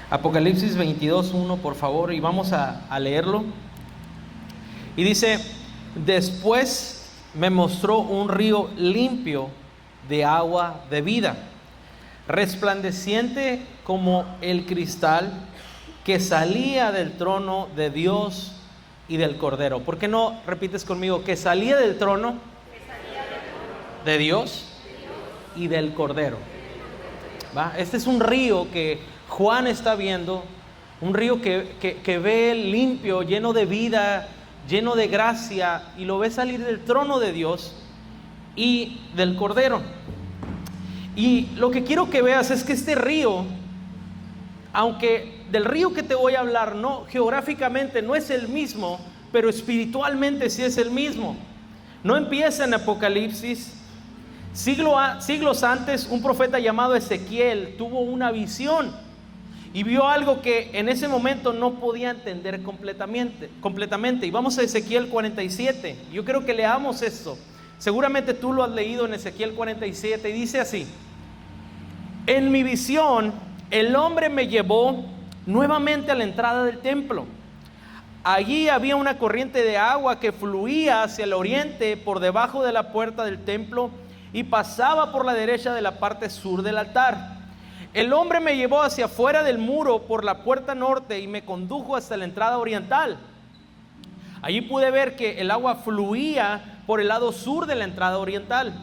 Apocalipsis 22:1, por favor, y vamos a leerlo. Y dice: después me mostró un río limpio de agua de vida, resplandeciente como el cristal, que salía del trono de Dios y del Cordero. ¿Por qué no repites conmigo? Que salía del trono de Dios y del Cordero. ¿Va? Este es un río que Juan está viendo, un río que ve limpio, lleno de vida, lleno de gracia, y lo ve salir del trono de Dios y del Cordero. Y lo que quiero que veas es que este río, aunque del río que te voy a hablar no geográficamente no es el mismo, pero espiritualmente sí es el mismo. No empieza en Apocalipsis. Siglos antes, un profeta llamado Ezequiel tuvo una visión y vio algo que en ese momento no podía entender completamente. Y vamos a Ezequiel 47. Yo creo que leamos esto. Seguramente tú lo has leído en Ezequiel 47, y dice así: en mi visión, el hombre me llevó nuevamente a la entrada del templo. Allí había una corriente de agua que fluía hacia el oriente por debajo de la puerta del templo y pasaba por la derecha de la parte sur del altar. El hombre me llevó hacia afuera del muro por la puerta norte y me condujo hasta la entrada oriental. Allí pude ver que el agua fluía por el lado sur de la entrada oriental.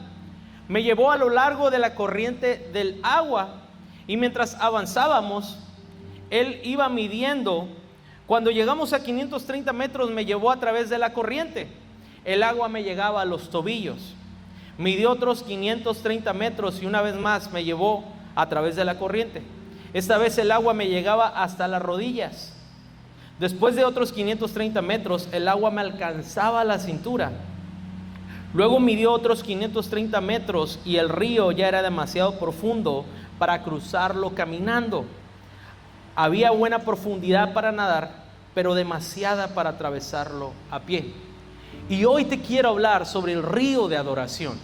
Me llevó a lo largo de la corriente del agua, y mientras avanzábamos, él iba midiendo. Cuando llegamos a 530 metros, me llevó a través de la corriente. El agua me llegaba a los tobillos. Midió otros 530 metros y una vez más me llevó a través de la corriente. Esta vez el agua me llegaba hasta las rodillas. Después de otros 530 metros, el agua me alcanzaba a la cintura. Luego midió otros 530 metros y el río ya era demasiado profundo para cruzarlo caminando. Había buena profundidad para nadar, pero demasiada para atravesarlo a pie. Y hoy te quiero hablar sobre el río de adoración.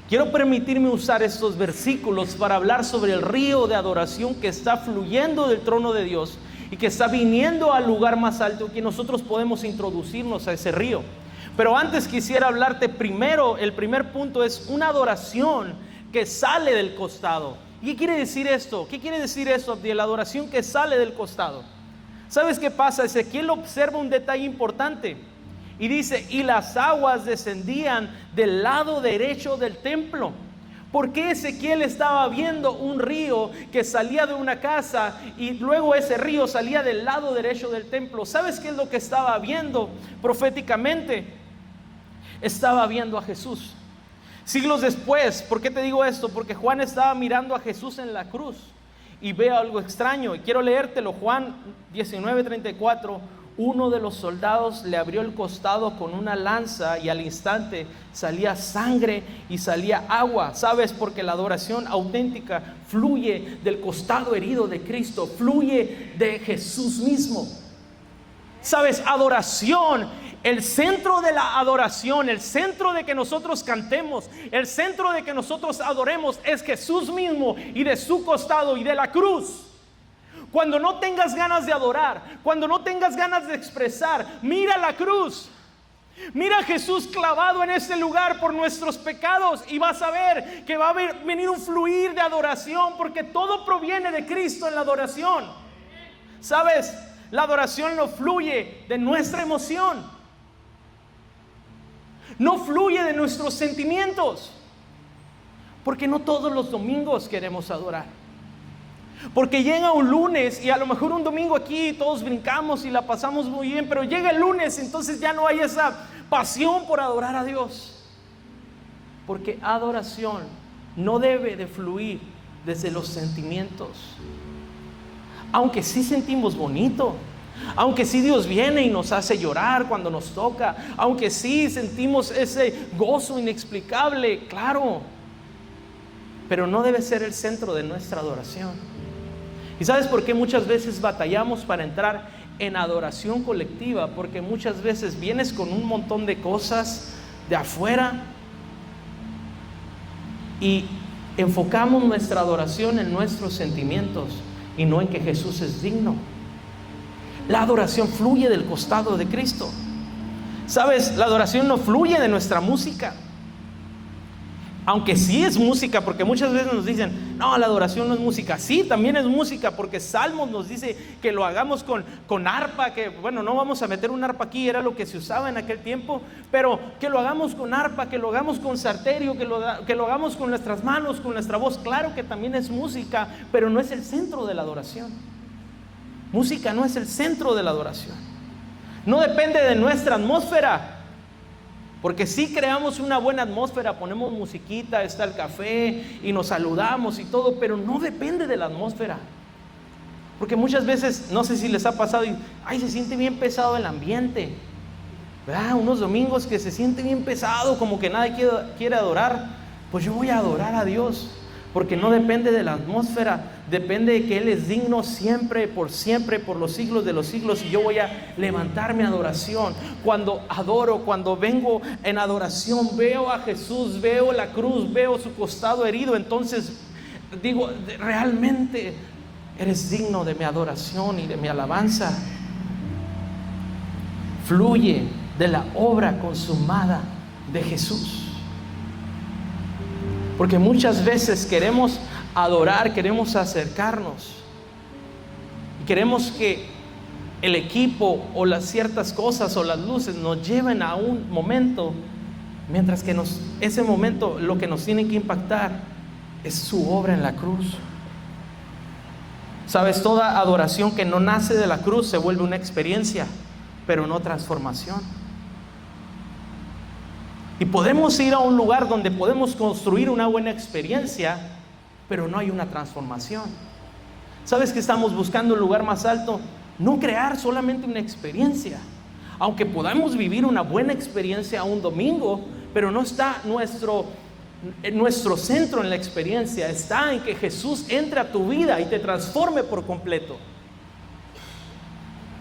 Quiero permitirme usar estos versículos para hablar sobre el río de adoración que está fluyendo del trono de Dios y que está viniendo al lugar más alto, que nosotros podemos introducirnos a ese río. Pero antes quisiera hablarte primero, el primer punto es una adoración que sale del costado. ¿Y qué quiere decir esto? ¿Qué quiere decir eso de la adoración que sale del costado? ¿Sabes qué pasa? Ezequiel observa un detalle importante y dice: y las aguas descendían del lado derecho del templo. ¿Por qué Ezequiel estaba viendo un río que salía de una casa y luego ese río salía del lado derecho del templo? ¿Sabes qué es lo que estaba viendo proféticamente? Estaba viendo a Jesús. Siglos después, ¿por qué te digo esto? Porque Juan estaba mirando a Jesús en la cruz y ve algo extraño. Y quiero leértelo. Juan 19:34. Uno de los soldados le abrió el costado con una lanza y al instante salía sangre y salía agua. ¿Sabes? Porque la adoración auténtica fluye del costado herido de Cristo, fluye de Jesús mismo. ¿Sabes? Adoración, el centro de la adoración, el centro de que nosotros cantemos, el centro de que nosotros adoremos es Jesús mismo y de su costado y de la cruz. Cuando no tengas ganas de adorar, cuando no tengas ganas de expresar, mira la cruz. Mira a Jesús clavado en ese lugar por nuestros pecados y vas a ver que va a venir un fluir de adoración, porque todo proviene de Cristo en la adoración. ¿Sabes? La adoración no fluye de nuestra emoción, no fluye de nuestros sentimientos, porque no todos los domingos queremos adorar. Porque llega un lunes y a lo mejor un domingo aquí todos brincamos y la pasamos muy bien, pero llega el lunes, entonces ya no hay esa pasión por adorar a Dios. Porque adoración no debe de fluir desde los sentimientos. Aunque sí sentimos bonito, aunque sí Dios viene y nos hace llorar cuando nos toca, aunque sí sentimos ese gozo inexplicable, claro, pero no debe ser el centro de nuestra adoración. ¿Y sabes por qué muchas veces batallamos para entrar en adoración colectiva? Porque muchas veces vienes con un montón de cosas de afuera y enfocamos nuestra adoración en nuestros sentimientos y no en que Jesús es digno. La adoración fluye del costado de Cristo. ¿Sabes? La adoración no fluye de nuestra música. Aunque sí es música, porque muchas veces nos dicen, no, la adoración no es música. Sí, también es música, porque Salmos nos dice que lo hagamos con arpa, que bueno, no vamos a meter un arpa aquí, era lo que se usaba en aquel tiempo, pero que lo hagamos con arpa, que lo hagamos con salterio, que lo hagamos con nuestras manos, con nuestra voz. Claro que también es música, pero no es el centro de la adoración. Música no es el centro de la adoración. No depende de nuestra atmósfera. Porque si creamos una buena atmósfera, ponemos musiquita, está el café y nos saludamos y todo, pero no depende de la atmósfera. Porque muchas veces, no sé si les ha pasado, ay, se siente bien pesado el ambiente, ¿verdad? Unos domingos que se siente bien pesado, como que nadie quiere adorar. Pues yo voy a adorar a Dios, porque no depende de la atmósfera, depende de que Él es digno siempre, por los siglos de los siglos. Y yo voy a levantarme a adoración. Cuando adoro, cuando vengo en adoración, veo a Jesús, veo la cruz, veo su costado herido. Entonces digo, realmente eres digno de mi adoración y de mi alabanza. Fluye de la obra consumada de Jesús. Porque muchas veces queremos adorar, queremos acercarnos y queremos que el equipo o las ciertas cosas o las luces nos lleven a un momento, mientras que ese momento lo que nos tiene que impactar es su obra en la cruz. Sabes, toda adoración que no nace de la cruz se vuelve una experiencia, pero no transformación. Y podemos ir a un lugar donde podemos construir una buena experiencia, pero no hay una transformación. ¿Sabes que estamos buscando un lugar más alto? No crear solamente una experiencia. Aunque podamos vivir una buena experiencia un domingo, pero no está nuestro centro en la experiencia. Está en que Jesús entre a tu vida y te transforme por completo.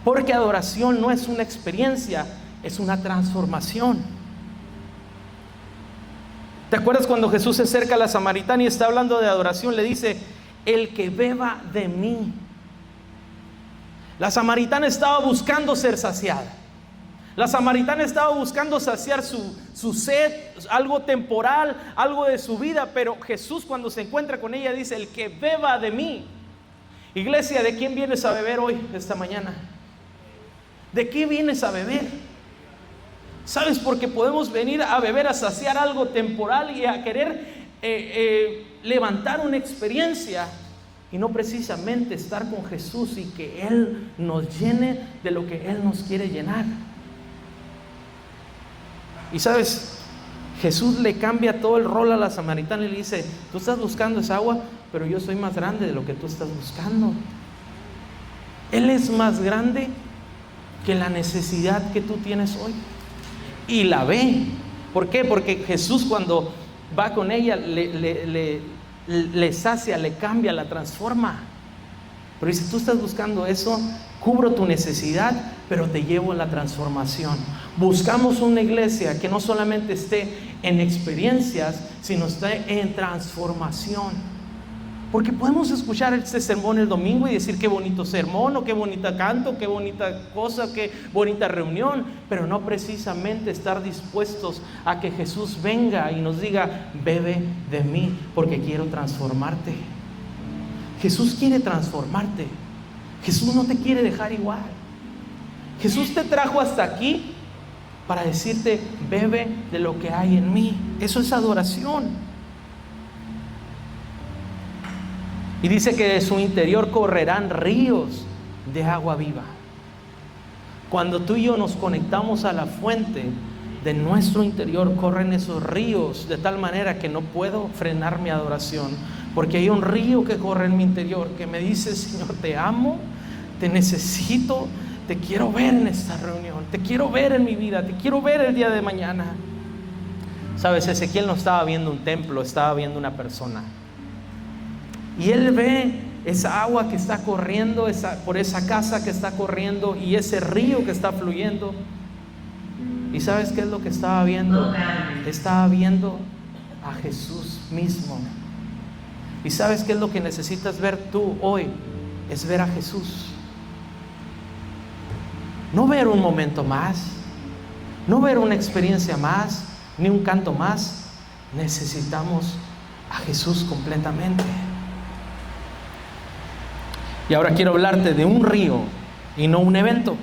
Porque adoración no es una experiencia, es una transformación. ¿Te acuerdas cuando Jesús se acerca a la samaritana y está hablando de adoración? Le dice, el que beba de mí. La samaritana estaba buscando ser saciada. La samaritana estaba buscando saciar su sed, algo temporal, algo de su vida. Pero Jesús, cuando se encuentra con ella, dice, el que beba de mí. Iglesia, ¿de quién vienes a beber hoy, esta mañana? ¿De qué vienes a beber? ¿Sabes? Porque podemos venir a beber, a saciar algo temporal y a querer levantar una experiencia y no precisamente estar con Jesús y que Él nos llene de lo que Él nos quiere llenar. Y sabes, Jesús le cambia todo el rol a la samaritana y le dice, tú estás buscando esa agua, pero yo soy más grande de lo que tú estás buscando. Él es más grande que la necesidad que tú tienes hoy. Y la ve. ¿Por qué? Porque Jesús, cuando va con ella, le sacia, le cambia, la transforma. Pero dice, tú estás buscando eso, cubro tu necesidad, pero te llevo a la transformación. Buscamos una iglesia que no solamente esté en experiencias, sino esté en transformación. Porque podemos escuchar este sermón el domingo y decir qué bonito sermón, o qué bonita canto, qué bonita cosa, qué bonita reunión, pero no precisamente estar dispuestos a que Jesús venga y nos diga, bebe de mí porque quiero transformarte. Jesús quiere transformarte. Jesús no te quiere dejar igual. Jesús te trajo hasta aquí para decirte, bebe de lo que hay en mí. Eso es adoración. Y dice que de su interior correrán ríos de agua viva. Cuando tú y yo nos conectamos a la fuente, de nuestro interior corren esos ríos de tal manera que no puedo frenar mi adoración. Porque hay un río que corre en mi interior que me dice, Señor, te amo, te necesito, te quiero ver en esta reunión, te quiero ver en mi vida, te quiero ver el día de mañana. Sabes, Ezequiel no estaba viendo un templo, estaba viendo una persona. Y él ve esa agua que está corriendo, por esa casa que está corriendo y ese río que está fluyendo. ¿Y sabes qué es lo que estaba viendo? Estaba viendo a Jesús mismo. ¿Y sabes qué es lo que necesitas ver tú hoy? es ver a Jesús. No ver un momento más, no ver una experiencia más, ni un canto más. Necesitamos a Jesús completamente. Y ahora quiero hablarte de un río y no un evento.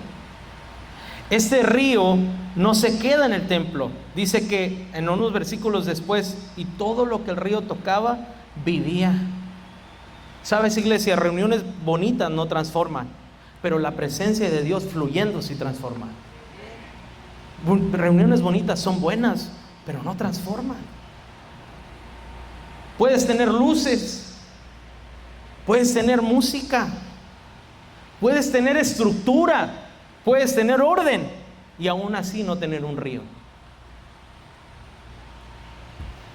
Este río no se queda en el templo. Dice que en unos versículos después, y todo lo que el río tocaba, vivía. ¿Sabes, iglesia? Reuniones bonitas no transforman, pero la presencia de Dios fluyendo sí transforma. Reuniones bonitas son buenas, pero no transforman. Puedes tener luces, puedes tener música, puedes tener estructura, puedes tener orden, y aún así no tener un río.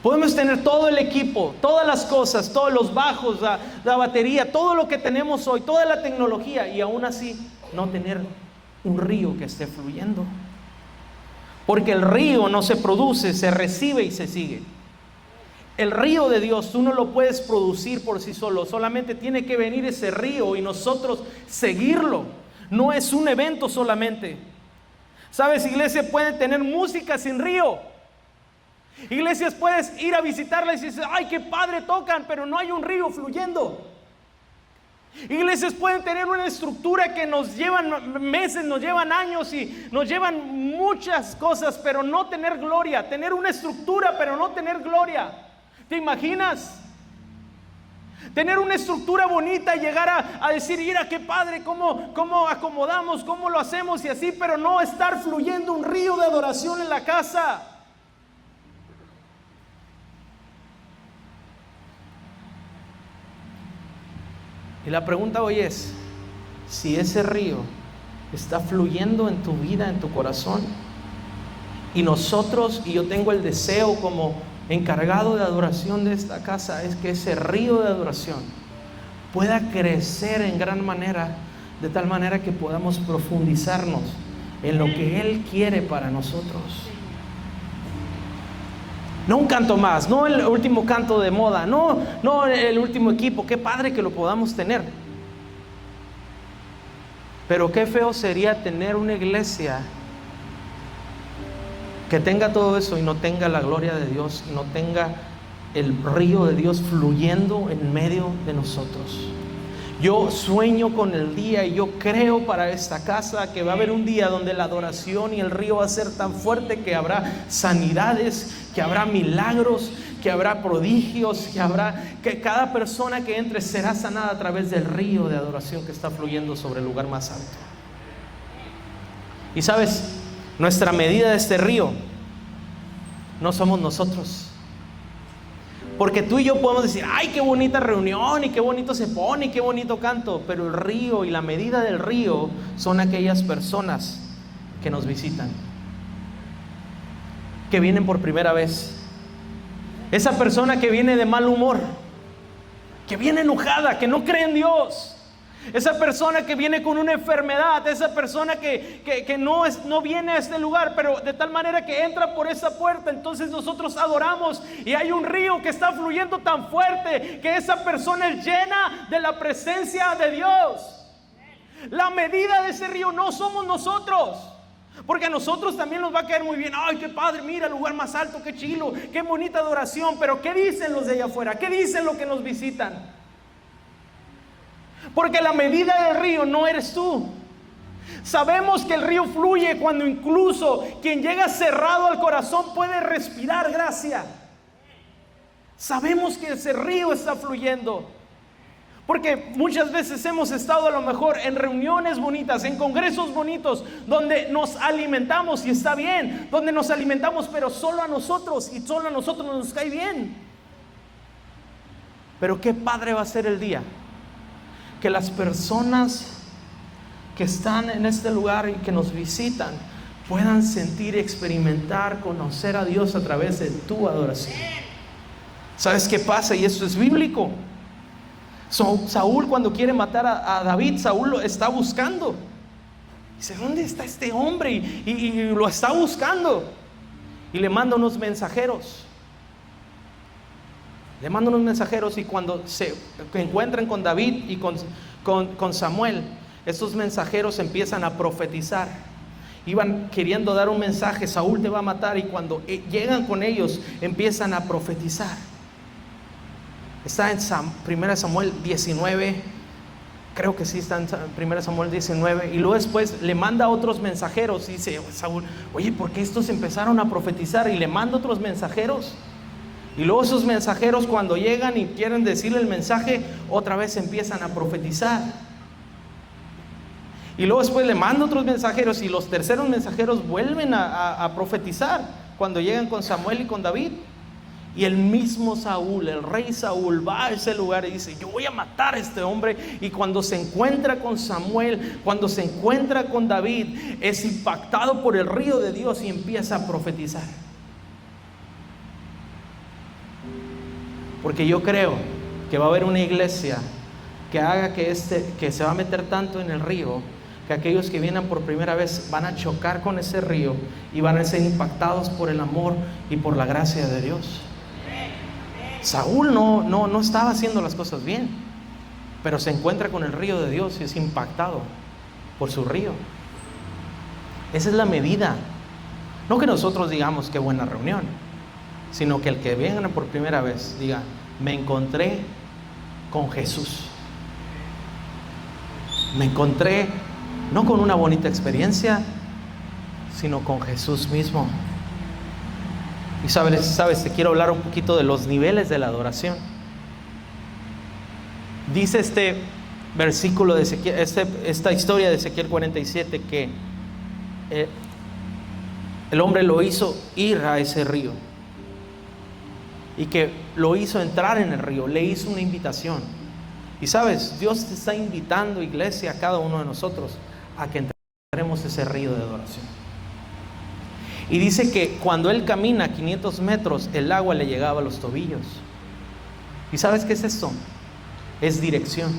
Podemos tener todo el equipo, todas las cosas, todos los bajos, la batería, todo lo que tenemos hoy, toda la tecnología, y aún así no tener un río que esté fluyendo. Porque el río no se produce, se recibe y se sigue. El río de Dios tú no lo puedes producir por sí solo, solamente tiene que venir ese río y nosotros seguirlo. No es un evento solamente. ¿Sabes? Iglesia puede tener música sin río. Iglesias puedes ir a visitarlas y dices, ay, qué padre tocan, pero no hay un río fluyendo. Iglesias pueden tener una estructura que nos llevan meses, nos llevan años y nos llevan muchas cosas, pero no tener gloria. Tener una estructura, pero no tener gloria. ¿Te imaginas? Tener una estructura bonita y llegar a decir, mira qué padre, cómo acomodamos, cómo lo hacemos y así, pero no estar fluyendo un río de adoración en la casa. Y la pregunta hoy es, si ese río está fluyendo en tu vida, en tu corazón, y nosotros, y yo tengo el deseo como encargado de adoración de esta casa, es que ese río de adoración pueda crecer en gran manera, de tal manera que podamos profundizarnos en lo que Él quiere para nosotros. No un canto más, no el último canto de moda, no el último equipo, qué padre que lo podamos tener. Pero qué feo sería tener una iglesia que tenga todo eso y no tenga la gloria de Dios, y no tenga el río de Dios fluyendo en medio de nosotros. Yo sueño con el día, y yo creo para esta casa que va a haber un día donde la adoración y el río va a ser tan fuerte que habrá sanidades, que habrá milagros, que habrá prodigios, que cada persona que entre será sanada a través del río de adoración que está fluyendo sobre el lugar más alto. Y sabes, nuestra medida de este río no somos nosotros. Porque tú y yo podemos decir, ay, qué bonita reunión, y qué bonito se pone, y qué bonito canto. Pero el río y la medida del río son aquellas personas que nos visitan, que vienen por primera vez. Esa persona que viene de mal humor, que viene enojada, que no cree en Dios. Esa persona que viene con una enfermedad, esa persona que no viene a este lugar, pero de tal manera que entra por esa puerta. Entonces nosotros adoramos y hay un río que está fluyendo tan fuerte que esa persona es llena de la presencia de Dios. La medida de ese río no somos nosotros, porque a nosotros también nos va a caer muy bien. Ay, qué padre, mira el lugar más alto, qué chilo, qué bonita adoración. Pero ¿qué dicen los de allá afuera? ¿Qué dicen los que nos visitan? Porque la medida del río no eres tú. Sabemos que el río fluye cuando incluso quien llega cerrado al corazón puede respirar gracia. Sabemos que ese río está fluyendo. Porque muchas veces hemos estado a lo mejor en reuniones bonitas, en congresos bonitos, donde nos alimentamos, y está bien, donde nos alimentamos, pero solo a nosotros, y solo a nosotros nos cae bien. Pero qué padre va a ser el día que las personas que están en este lugar y que nos visitan puedan sentir, experimentar, conocer a Dios a través de tu adoración. ¿Sabes qué pasa? Y esto es bíblico. Saúl, cuando quiere matar a David, Saúl lo está buscando. Dice, ¿dónde está este hombre? Y lo está buscando. Y le manda unos mensajeros. Y cuando se encuentran con David y con con Samuel, estos mensajeros empiezan a profetizar. Iban queriendo dar un mensaje: Saúl te va a matar. Y cuando llegan con ellos, empiezan a profetizar. Está en 1 Samuel 19, creo que sí está en 1 Samuel 19. Y luego después le manda a otros mensajeros y dice Saúl: oye, ¿por qué estos empezaron a profetizar? Y le manda otros mensajeros. Y luego esos mensajeros, cuando llegan y quieren decirle el mensaje, otra vez empiezan a profetizar. Y luego después le manda otros mensajeros, y los terceros mensajeros vuelven a profetizar cuando llegan con Samuel y con David. Y el mismo Saúl, el rey Saúl, va a ese lugar y dice: yo voy a matar a este hombre. Y cuando se encuentra con Samuel, cuando se encuentra con David, es impactado por el río de Dios y empieza a profetizar. Porque yo creo que va a haber una iglesia que haga que se va a meter tanto en el río, que aquellos que vienen por primera vez van a chocar con ese río y van a ser impactados por el amor y por la gracia de Dios. Saúl no estaba haciendo las cosas bien, pero se encuentra con el río de Dios y es impactado por su río. Esa es la medida. No que nosotros digamos qué buena reunión, sino que el que venga por primera vez diga: me encontré con Jesús. Me encontré no con una bonita experiencia, sino con Jesús mismo. Y sabes, te quiero hablar un poquito de los niveles de la adoración. Dice este versículo de Ezequiel, esta historia de Ezequiel 47, que el hombre lo hizo ir a ese río, y que lo hizo entrar en el río, le hizo una invitación. Y sabes, Dios te está invitando, iglesia, a cada uno de nosotros, a que entremos ese río de adoración. Y dice que cuando él camina 500 metros, el agua le llegaba a los tobillos. ¿Y sabes qué es esto? Es dirección.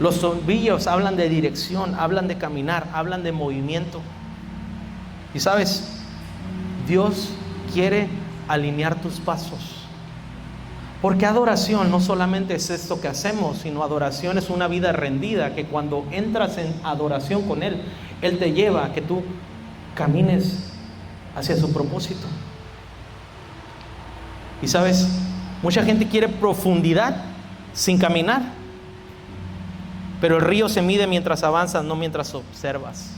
Los tobillos hablan de dirección, hablan de caminar, hablan de movimiento. Y sabes, Dios quiere alinear tus pasos. Porque adoración no solamente es esto que hacemos, sino adoración es una vida rendida, que cuando entras en adoración con Él, Él te lleva a que tú camines hacia su propósito. Y sabes, mucha gente quiere profundidad sin caminar, pero el río se mide mientras avanzas, no mientras observas.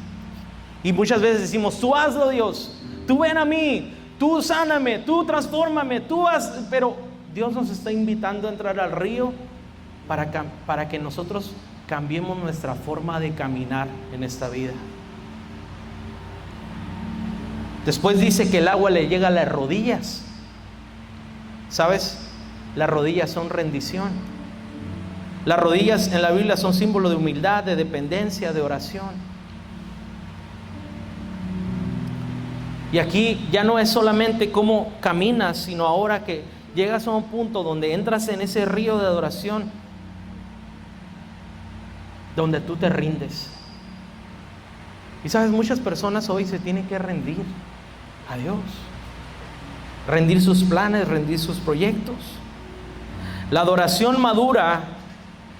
Y muchas veces decimos: tú hazlo, Dios, tú ven a mí, tú sáname, tú transfórmame, tú haz. Pero Dios nos está invitando a entrar al río para que nosotros cambiemos nuestra forma de caminar en esta vida. Después dice que el agua le llega a las rodillas. ¿Sabes? Las rodillas son rendición. Las rodillas en la Biblia son símbolo de humildad, de dependencia, de oración. Y aquí ya no es solamente cómo caminas, sino ahora que llegas a un punto donde entras en ese río de adoración, donde tú te rindes. Y sabes, muchas personas hoy se tienen que rendir a Dios, rendir sus planes, rendir sus proyectos. La adoración madura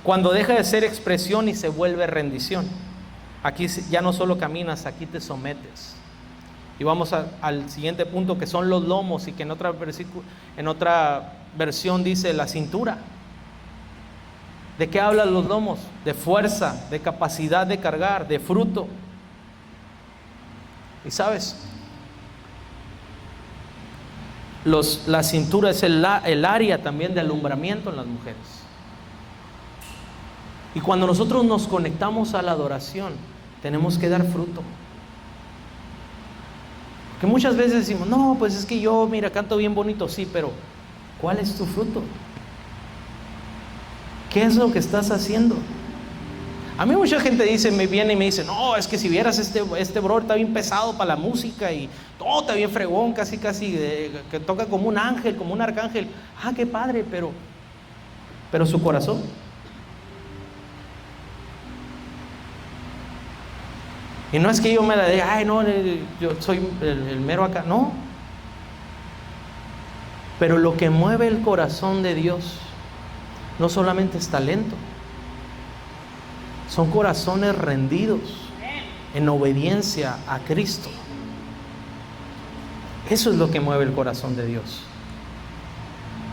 cuando deja de ser expresión y se vuelve rendición. Aquí ya no solo caminas, aquí te sometes. Y vamos al siguiente punto, que son los lomos, y que en otra versión dice la cintura. ¿De qué hablan los lomos? De fuerza, de capacidad de cargar, de fruto. Y sabes, la cintura es el área también de alumbramiento en las mujeres. Y cuando nosotros nos conectamos a la adoración, tenemos que dar fruto. Que muchas veces decimos: no, pues es que yo, mira, canto bien bonito, sí, pero ¿cuál es tu fruto? ¿Qué es lo que estás haciendo? A mí mucha gente me viene y me dice: no, es que si vieras este bro está bien pesado para la música y todo está bien fregón, casi que toca como un ángel, como un arcángel. Ah, qué padre, pero su corazón. Y no es que yo me la diga: ay, no, yo soy el mero acá. No. Pero lo que mueve el corazón de Dios no solamente es talento, Son corazones rendidos en obediencia a Cristo. Eso es lo que mueve el corazón de Dios.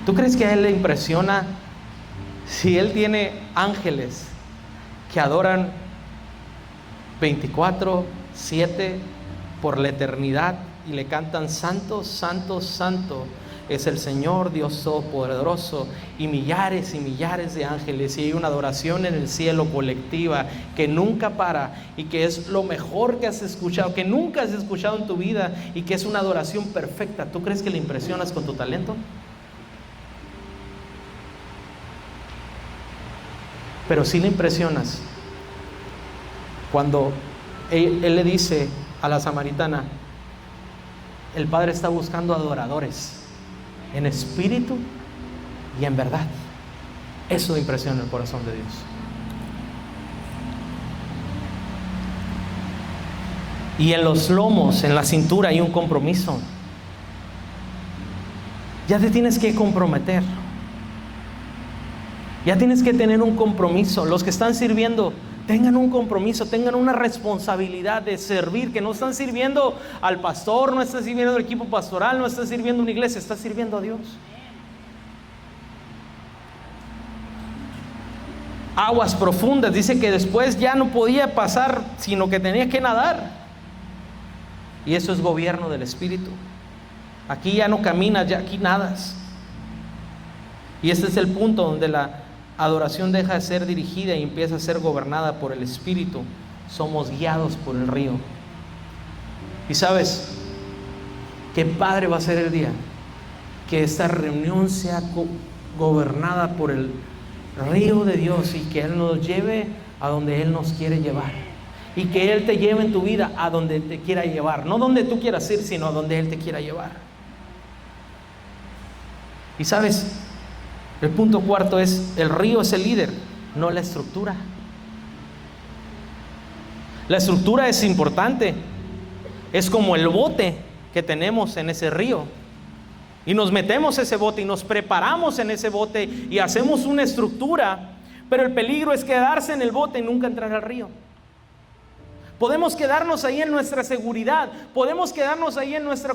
¿Tú crees que a Él le impresiona si Él tiene ángeles que adoran 24/7 por la eternidad y le cantan: santo, santo, santo es el Señor Dios Todopoderoso, y millares de ángeles, y hay una adoración en el cielo colectiva que nunca para y que es lo mejor que has escuchado, que nunca has escuchado en tu vida, y que es una adoración perfecta? ¿Tú crees que le impresionas con tu talento? Pero sí le impresionas cuando él le dice a la samaritana: el Padre está buscando adoradores en espíritu y en verdad. Eso impresiona el corazón de Dios. Y en los lomos, en la cintura, hay un compromiso. Ya te tienes que comprometer. Ya tienes que tener un compromiso. Los que están sirviendo, tengan un compromiso, tengan una responsabilidad de servir, que no están sirviendo al pastor, no están sirviendo al equipo pastoral, no están sirviendo a una iglesia, están sirviendo a Dios. Aguas profundas, dice que después ya no podía pasar, sino que tenía que nadar. Y eso es gobierno del Espíritu. Aquí ya no caminas, ya aquí nadas. Y ese es el punto donde la adoración deja de ser dirigida y empieza a ser gobernada por el Espíritu. Somos guiados por el río. Y sabes, qué padre va a ser el día que esta reunión sea gobernada por el río de Dios, y que Él nos lleve a donde Él nos quiere llevar, y que Él te lleve en tu vida a donde te quiera llevar, no donde tú quieras ir, sino a donde Él te quiera llevar. Y sabes, el punto cuarto es: el río es el líder, no la estructura. La estructura es importante, es como el bote que tenemos en ese río, y nos metemos ese bote y nos preparamos en ese bote y hacemos una estructura, pero el peligro es quedarse en el bote y nunca entrar al río. Podemos quedarnos ahí en nuestra seguridad, podemos quedarnos ahí en nuestra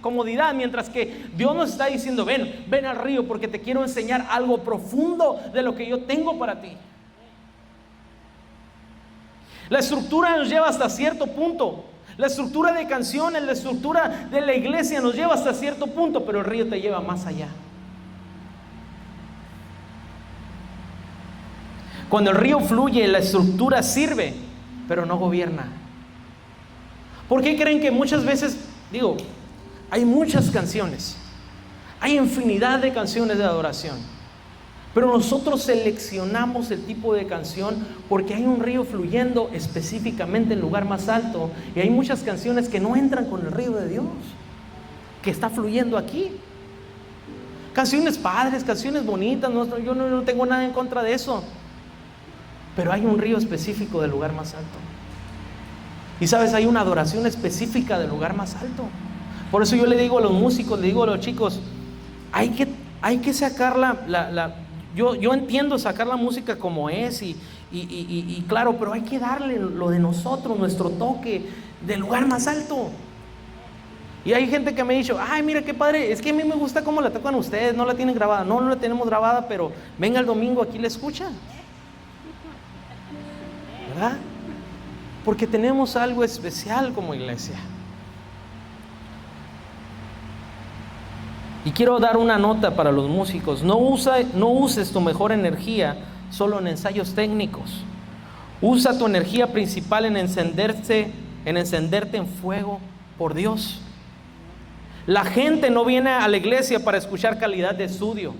comodidad, mientras que Dios nos está diciendo: ven al río, porque te quiero enseñar algo profundo de lo que yo tengo para ti. La estructura nos lleva hasta cierto punto, la estructura de canciones, la estructura de la iglesia nos lleva hasta cierto punto, pero el río te lleva más allá. Cuando el río fluye, la estructura sirve, pero no gobierna. ¿Por qué creen que muchas veces, hay muchas canciones, hay infinidad de canciones de adoración, pero nosotros seleccionamos el tipo de canción porque hay un río fluyendo específicamente en el lugar más alto, y hay muchas canciones que no entran con el río de Dios que está fluyendo aquí? Canciones padres, canciones bonitas, yo no tengo nada en contra de eso, pero hay un río específico del lugar más alto. Y sabes, hay una adoración específica del lugar más alto. Por eso yo le digo a los músicos, le digo a los chicos: hay que sacar yo entiendo sacar la música como es, y claro, pero hay que darle lo de nosotros, nuestro toque del lugar más alto. Y hay gente que me ha dicho: ay, mira qué padre, es que a mí me gusta cómo la tocan ustedes, no la tienen grabada. No la tenemos grabada, pero venga el domingo, aquí la escucha, ¿verdad? Porque tenemos algo especial como iglesia. Y quiero dar una nota para los músicos: no uses tu mejor energía solo en ensayos técnicos. Usa tu energía principal en encenderte en fuego por Dios. La gente no viene a la iglesia para escuchar calidad de estudio,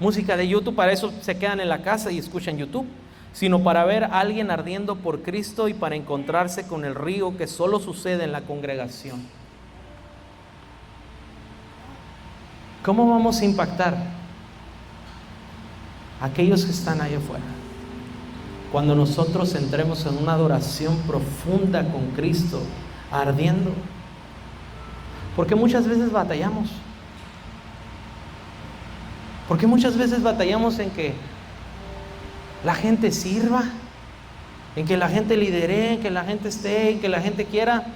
música de YouTube. Para eso se quedan en la casa y escuchan YouTube, sino para ver a alguien ardiendo por Cristo y para encontrarse con el río que solo sucede en la congregación. ¿Cómo vamos a impactar a aquellos que están ahí afuera cuando nosotros entremos en una adoración profunda con Cristo ardiendo? Porque muchas veces batallamos. Porque muchas veces batallamos en que la gente sirva, en que la gente lidere, en que la gente esté, en que la gente quiera,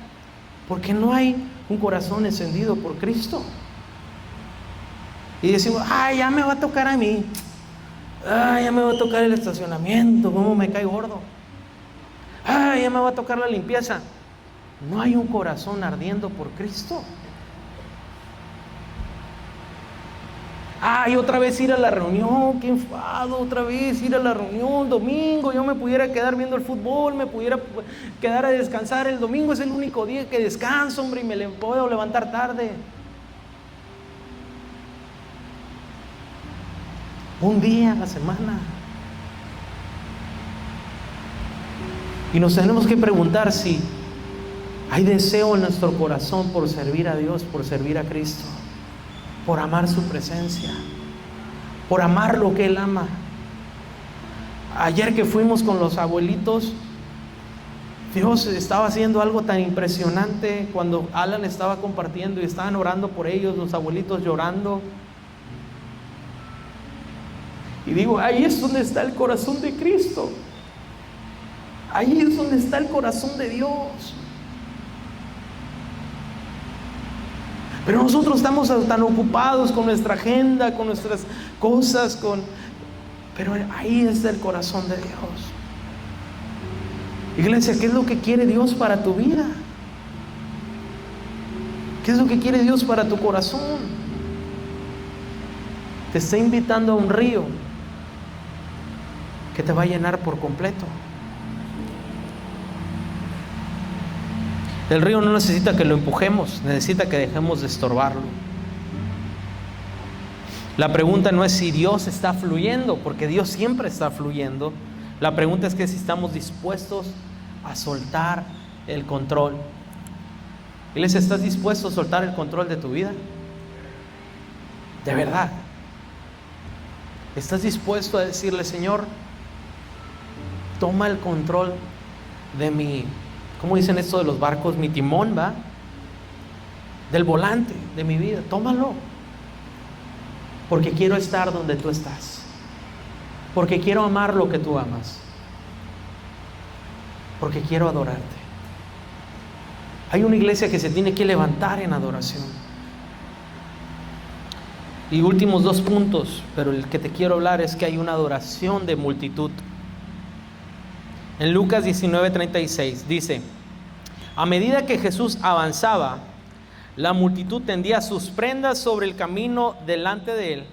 porque no hay un corazón encendido por Cristo. Y decimos, ay, ya me va a tocar a mí, ay, ya me va a tocar el estacionamiento, cómo me cae gordo, ay, ya me va a tocar la limpieza. No hay un corazón ardiendo por Cristo. Ay, otra vez ir a la reunión, qué enfado, otra vez ir a la reunión, domingo, yo me pudiera quedar viendo el fútbol, me pudiera quedar a descansar, el domingo es el único día que descanso, hombre, y me puedo levantar tarde. Un día a la semana. Y nos tenemos que preguntar si hay deseo en nuestro corazón por servir a Dios, por servir a Cristo, por amar su presencia, por amar lo que Él ama. Ayer que fuimos con los abuelitos, Dios estaba haciendo algo tan impresionante cuando Alan estaba compartiendo y estaban orando por ellos, los abuelitos llorando. Y digo, ahí es donde está el corazón de Cristo. Ahí es donde está el corazón de Dios. Pero nosotros estamos tan ocupados con nuestra agenda, con nuestras cosas, pero ahí está el corazón de Dios. Iglesia, ¿qué es lo que quiere Dios para tu vida? ¿Qué es lo que quiere Dios para tu corazón? Te está invitando a un río que te va a llenar por completo. El río no necesita que lo empujemos, necesita que dejemos de estorbarlo. La pregunta no es si Dios está fluyendo, porque Dios siempre está fluyendo. La pregunta es que si estamos dispuestos a soltar el control. Iglesia, ¿estás dispuesto a soltar el control de tu vida? De verdad. ¿Estás dispuesto a decirle, Señor, toma el control de mi, ¿cómo dicen esto de los barcos? Mi timón, ¿va? Del volante de mi vida, tómalo. Porque quiero estar donde tú estás. Porque quiero amar lo que tú amas. Porque quiero adorarte. Hay una iglesia que se tiene que levantar en adoración. Y últimos 2 puntos, pero el que te quiero hablar es que hay una adoración de multitud. En Lucas 19:36 dice: a medida que Jesús avanzaba, la multitud tendía sus prendas sobre el camino delante de él.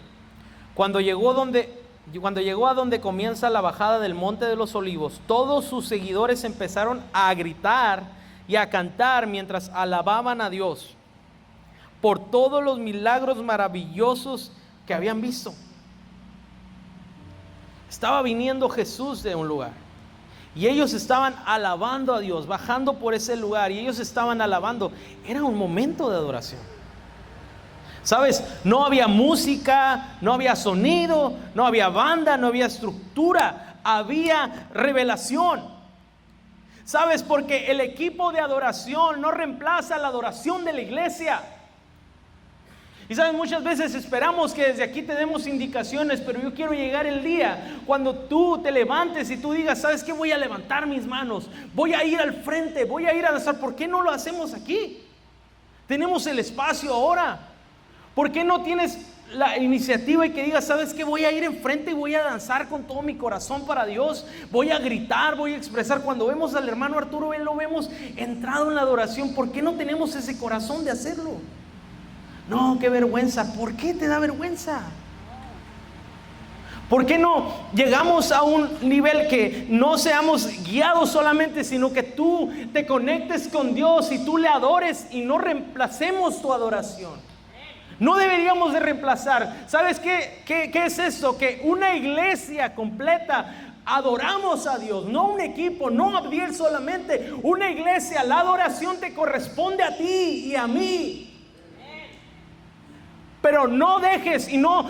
Cuando llegó a donde comienza la bajada del Monte de los Olivos, todos sus seguidores empezaron a gritar y a cantar mientras alababan a Dios por todos los milagros maravillosos que habían visto. Estaba viniendo Jesús de un lugar y ellos estaban alabando a Dios, bajando por ese lugar, y ellos estaban alabando. Era un momento de adoración. ¿Sabes? No había música, no había sonido, no había banda, no había estructura, había revelación. ¿Sabes? Porque el equipo de adoración no reemplaza la adoración de la iglesia. Y sabes, muchas veces esperamos que desde aquí te demos indicaciones, pero yo quiero llegar el día cuando tú te levantes y tú digas, ¿sabes qué? Voy a levantar mis manos, voy a ir al frente, voy a ir a danzar. ¿Por qué no lo hacemos aquí? Tenemos el espacio ahora. ¿Por qué no tienes la iniciativa y que digas, ¿sabes qué? Voy a ir enfrente y voy a danzar con todo mi corazón para Dios, voy a gritar, voy a expresar. Cuando vemos al hermano Arturo, lo vemos entrado en la adoración. ¿Por qué no tenemos ese corazón de hacerlo? No, qué vergüenza. ¿Por qué te da vergüenza? ¿Por qué no llegamos a un nivel que no seamos guiados solamente, sino que tú te conectes con Dios y tú le adores y no reemplacemos tu adoración? No deberíamos de reemplazar. ¿Sabes qué es esto? Que una iglesia completa adoramos a Dios, no un equipo, no Abdiel solamente. Una iglesia, la adoración te corresponde a ti y a mí. Pero no dejes y no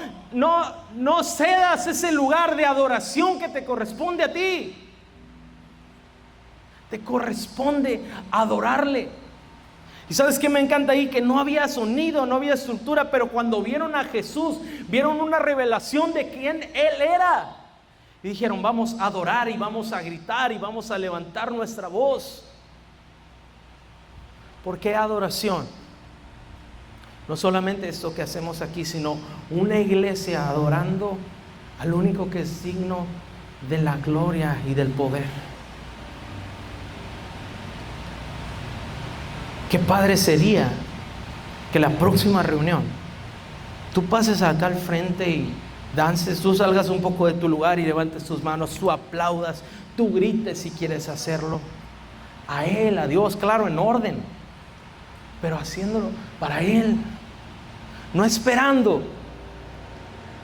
cedas ese lugar de adoración que te corresponde a ti. Te corresponde adorarle. Y ¿sabes qué me encanta ahí? Que no había sonido, no había estructura, pero cuando vieron a Jesús, vieron una revelación de quién Él era. Y dijeron, vamos a adorar y vamos a gritar y vamos a levantar nuestra voz. ¿Por qué adoración? No solamente esto que hacemos aquí, sino una iglesia adorando al único que es digno de la gloria y del poder. Qué padre sería que la próxima reunión tú pases acá al frente y dances, tú salgas un poco de tu lugar y levantes tus manos, tú aplaudas, tú grites si quieres hacerlo. A Él, a Dios, claro, en orden, pero haciéndolo para Él, no esperando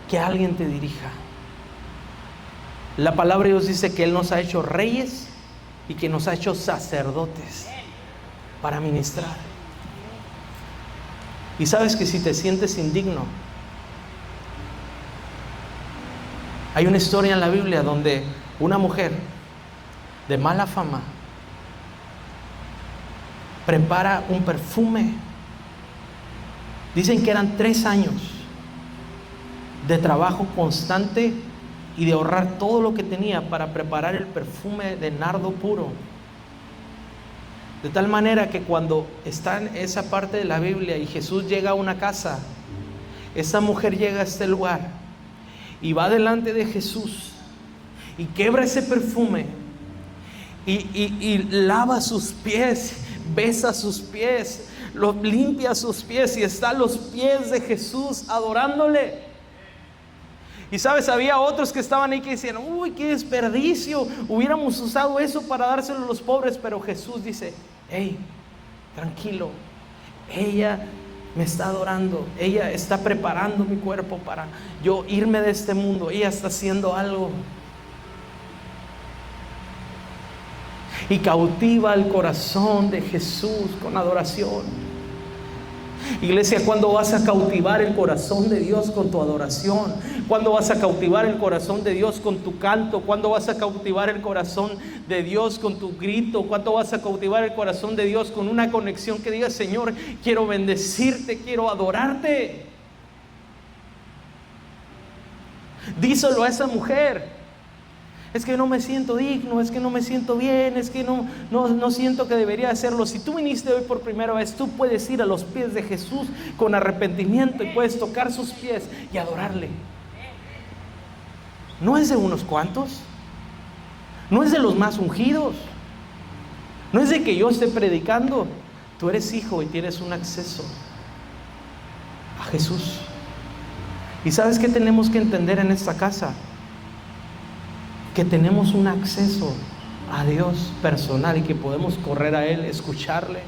que alguien te dirija. La palabra de Dios dice que Él nos ha hecho reyes y que nos ha hecho sacerdotes para ministrar. Y sabes que si te sientes indigno, hay una historia en la Biblia donde una mujer de mala fama prepara un perfume. Dicen que eran 3 años de trabajo constante y de ahorrar todo lo que tenía para preparar el perfume de nardo puro. De tal manera que cuando está en esa parte de la Biblia y Jesús llega a una casa, esa mujer llega a este lugar y va delante de Jesús y quebra ese perfume y lava sus pies, besa sus pies, limpia sus pies y está a los pies de Jesús adorándole. Y sabes, había otros que estaban ahí que decían, uy, qué desperdicio, hubiéramos usado eso para dárselo a los pobres. Pero Jesús dice, hey, tranquilo, ella me está adorando, ella está preparando mi cuerpo para yo irme de este mundo, ella está haciendo algo. Y cautiva el corazón de Jesús con adoración. Iglesia, ¿cuándo vas a cautivar el corazón de Dios con tu adoración? ¿Cuándo vas a cautivar el corazón de Dios con tu canto? ¿Cuándo vas a cautivar el corazón de Dios con tu grito? ¿Cuándo vas a cautivar el corazón de Dios con una conexión que diga, Señor, quiero bendecirte, quiero adorarte? Díselo a esa mujer. Es que no me siento digno, es que no me siento bien, es que no siento que debería hacerlo. Si tú viniste hoy por primera vez, tú puedes ir a los pies de Jesús con arrepentimiento y puedes tocar sus pies y adorarle. No es de unos cuantos, no es de los más ungidos, no es de que yo esté predicando. Tú eres hijo y tienes un acceso a Jesús. ¿Y sabes qué tenemos que entender en esta casa? Que tenemos un acceso a Dios personal y que podemos correr a Él, escucharle.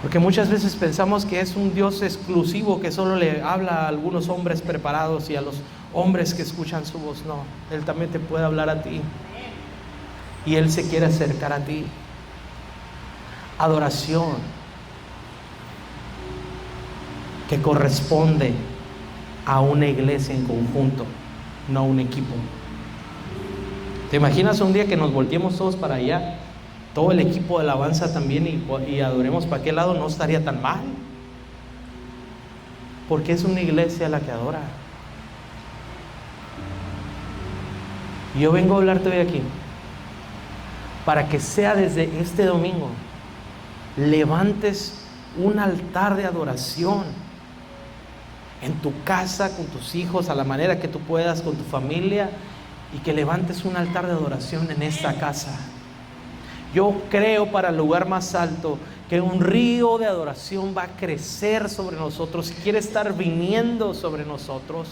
Porque muchas veces pensamos que es un Dios exclusivo que solo le habla a algunos hombres preparados y a los hombres que escuchan su voz. No, Él también te puede hablar a ti y Él se quiere acercar a ti. Adoración que corresponde a una iglesia en conjunto, no un equipo. ¿Te imaginas un día que nos volteemos todos para allá, todo el equipo de alabanza también y adoremos para aquel lado? No estaría tan mal, porque es una iglesia la que adora. Y yo vengo a hablarte hoy aquí para que sea desde este domingo levantes un altar de adoración en tu casa, con tus hijos, a la manera que tú puedas, con tu familia, y que levantes un altar de adoración en esta casa. Yo creo para el lugar más alto que un río de adoración va a crecer sobre nosotros, quiere estar viniendo sobre nosotros,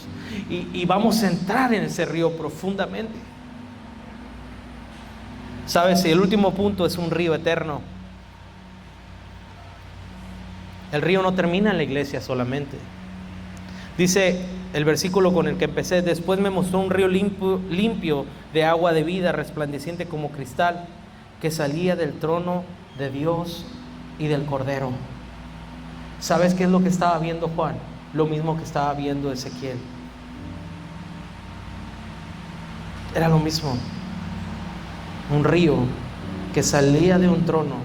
y vamos a entrar en ese río profundamente. ¿Sabes? Y el último punto es un río eterno. El río no termina en la iglesia solamente. Dice el versículo con el que empecé: después me mostró un río limpio de agua de vida, resplandeciente como cristal, que salía del trono de Dios y del Cordero. ¿Sabes qué es lo que estaba viendo Juan? Lo mismo que estaba viendo Ezequiel. Era lo mismo. Un río que salía de un trono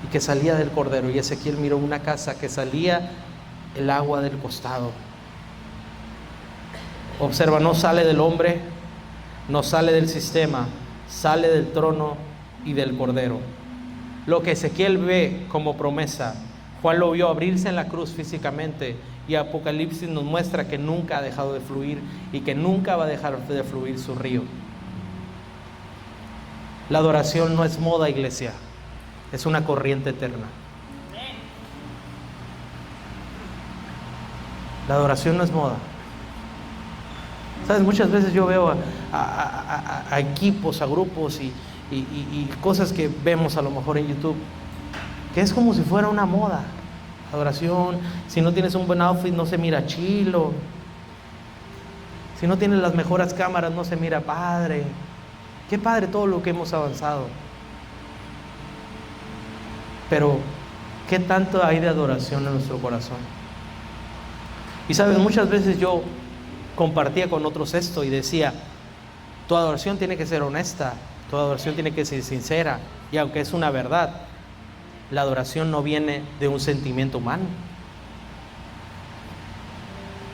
y que salía del Cordero. Y Ezequiel miró una casa que salía el agua del costado. Observa, no sale del hombre, no sale del sistema, sale del trono y del Cordero. Lo que Ezequiel ve como promesa, Juan lo vio abrirse en la cruz físicamente, y Apocalipsis nos muestra que nunca ha dejado de fluir y que nunca va a dejar de fluir su río. La adoración no es moda, iglesia, es una corriente eterna. La adoración no es moda. ¿Sabes? Muchas veces yo veo a equipos, a grupos y cosas que vemos a lo mejor en YouTube, que es como si fuera una moda. Adoración, si no tienes un buen outfit no se mira chilo, si no tienes las mejores cámaras no se mira padre. Qué padre todo lo que hemos avanzado, pero ¿qué tanto hay de adoración en nuestro corazón? Y sabes, muchas veces yo compartía con otros esto y decía, tu adoración tiene que ser honesta, tu adoración tiene que ser sincera, y aunque es una verdad, la adoración no viene de un sentimiento humano.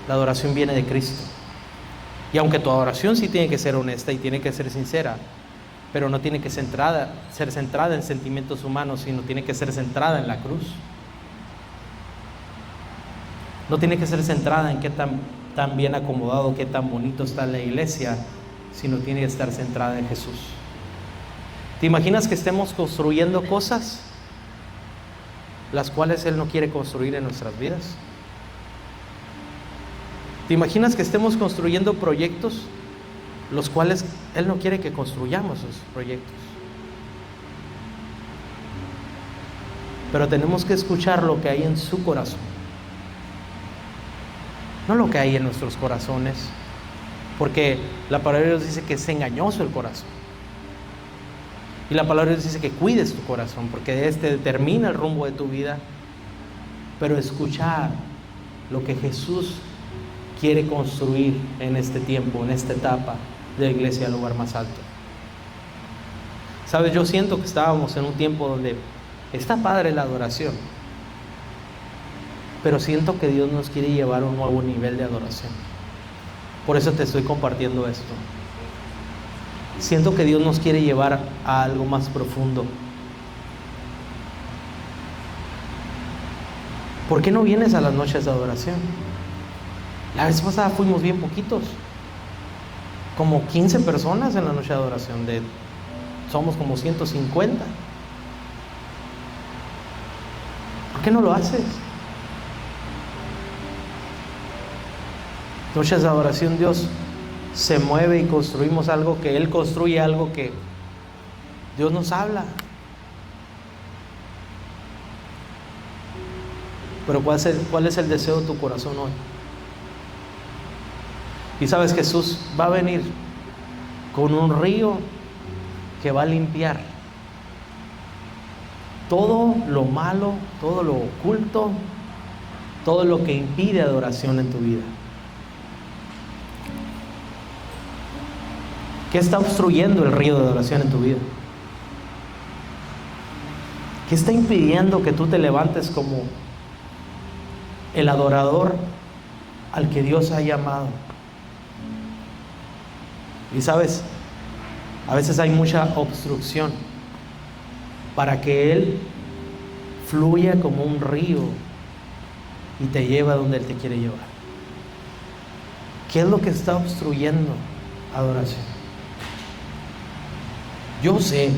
La adoración viene de Cristo. Y aunque tu adoración sí tiene que ser honesta y tiene que ser sincera, pero no tiene que ser centrada en sentimientos humanos, sino tiene que ser centrada en la cruz. No tiene que ser centrada en qué tan bien acomodado, qué tan bonito está la iglesia, sino tiene que estar centrada en Jesús. ¿Te imaginas que estemos construyendo cosas las cuales Él no quiere construir en nuestras vidas? ¿Te imaginas que estemos construyendo proyectos los cuales Él no quiere que construyamos esos proyectos? Pero tenemos que escuchar lo que hay en su corazón, no lo que hay en nuestros corazones, porque la palabra de Dios dice que es engañoso el corazón. Y la palabra de Dios dice que cuides tu corazón, porque este determina el rumbo de tu vida. Pero escuchar lo que Jesús quiere construir en este tiempo, en esta etapa de la iglesia del lugar más alto. Sabes, yo siento que estábamos en un tiempo donde está padre la adoración, pero siento que Dios nos quiere llevar a un nuevo nivel de adoración. Por eso te estoy compartiendo esto. Siento que Dios nos quiere llevar a algo más profundo. ¿Por qué no vienes a las noches de adoración? La vez pasada fuimos bien poquitos, como 15 personas en la noche de adoración, somos como 150. ¿Por qué no lo haces? Noches de adoración, Dios se mueve y construimos algo, que Él construye algo que Dios nos habla. Pero ¿cuál es el deseo de tu corazón hoy? Y sabes, Jesús va a venir con un río que va a limpiar todo lo malo, todo lo oculto, todo lo que impide adoración en tu vida. ¿Qué está obstruyendo el río de adoración en tu vida? ¿Qué está impidiendo que tú te levantes como el adorador al que Dios ha llamado? Y sabes, a veces hay mucha obstrucción para que Él fluya como un río y te lleve a donde Él te quiere llevar. ¿Qué es lo que está obstruyendo adoración? Yo sé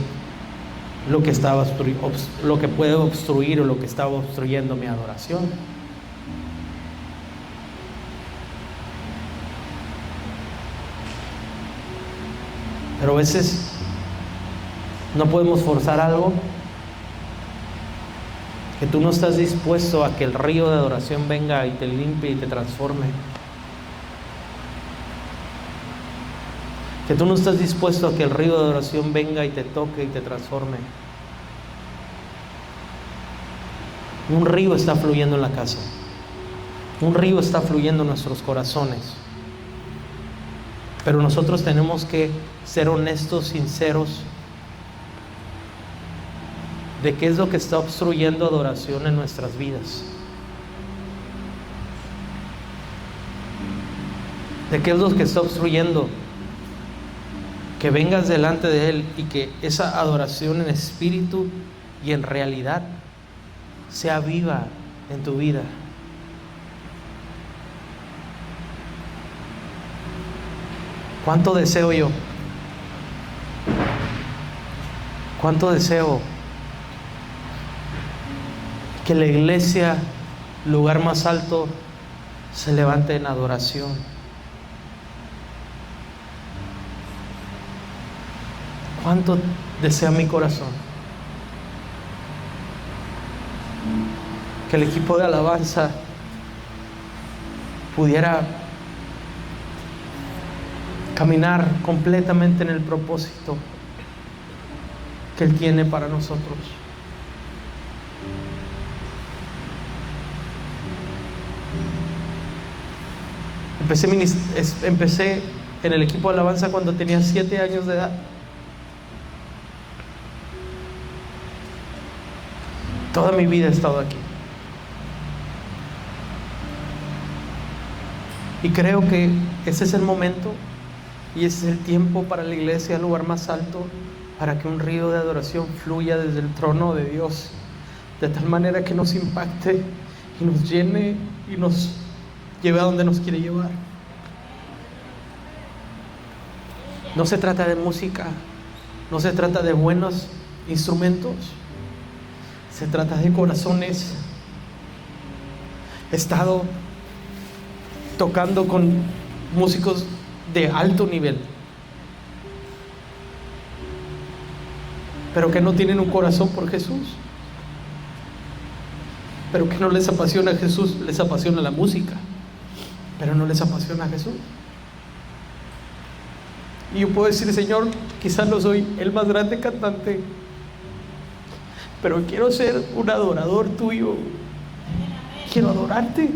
lo que puede obstruir o lo que estaba obstruyendo mi adoración. Pero a veces no podemos forzar algo que tú no estás dispuesto a que el río de adoración venga y te limpie y te transforme. Que tú no estás dispuesto a que el río de adoración venga y te toque y te transforme. Un río está fluyendo en la casa. Un río está fluyendo en nuestros corazones. Pero nosotros tenemos que ser honestos, sinceros, de qué es lo que está obstruyendo adoración en nuestras vidas. de qué es lo que está obstruyendo que vengas delante de Él y que esa adoración en espíritu y en realidad sea viva en tu vida. ¿Cuánto deseo yo? ¿Cuánto deseo que la iglesia, lugar más alto, se levante en adoración? ¿Cuánto desea mi corazón que el equipo de alabanza pudiera caminar completamente en el propósito que Él tiene para nosotros? Empecé en el equipo de alabanza cuando tenía 7 años de edad. Toda mi vida he estado aquí. Y creo que ese es el momento y ese es el tiempo para la iglesia, el lugar más alto, para que un río de adoración fluya desde el trono de Dios, de tal manera que nos impacte y nos llene y nos lleve a donde nos quiere llevar. No se trata de música, no se trata de buenos instrumentos, se trata de corazones. He estado tocando con músicos de alto nivel, pero que no tienen un corazón por Jesús, pero que no les apasiona a Jesús. Les apasiona la música, pero no les apasiona a Jesús. Y yo puedo decir: Señor, quizás no soy el más grande cantante, pero quiero ser un adorador tuyo. Quiero adorarte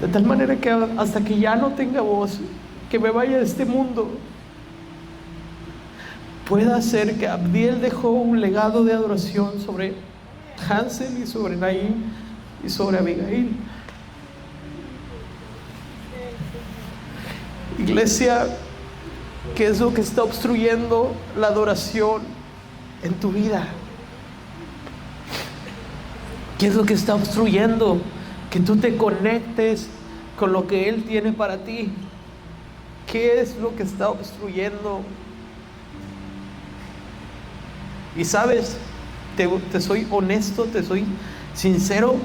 de tal manera que hasta que ya no tenga voz, que me vaya de este mundo, pueda hacer que Abdiel dejó un legado de adoración sobre Hansel y sobre Naim y sobre Abigail. Iglesia, ¿qué es lo que está obstruyendo la adoración en tu vida? ¿Qué es lo que está obstruyendo que tú te conectes con lo que Él tiene para ti? ¿Qué es lo que está obstruyendo? Y sabes, te soy honesto, te soy sincero.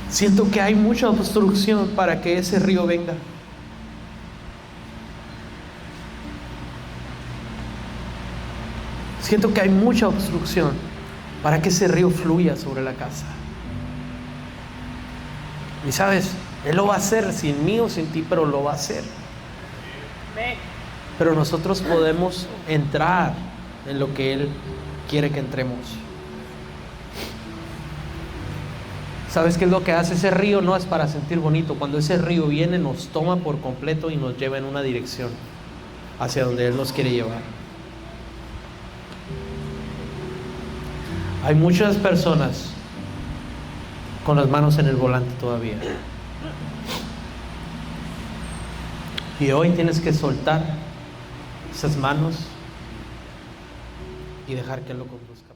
Siento que hay mucha obstrucción para que ese río venga. Siento que hay mucha obstrucción para que ese río fluya sobre la casa. Y sabes, Él lo va a hacer sin mí o sin ti, pero lo va a hacer. Pero nosotros podemos entrar en lo que Él quiere que entremos. ¿Sabes qué es lo que hace ese río? No es para sentir bonito. Cuando ese río viene, nos toma por completo y nos lleva en una dirección hacia donde Él nos quiere llevar. Hay muchas personas con las manos en el volante todavía. Y hoy tienes que soltar esas manos y dejar que Él lo conduzca.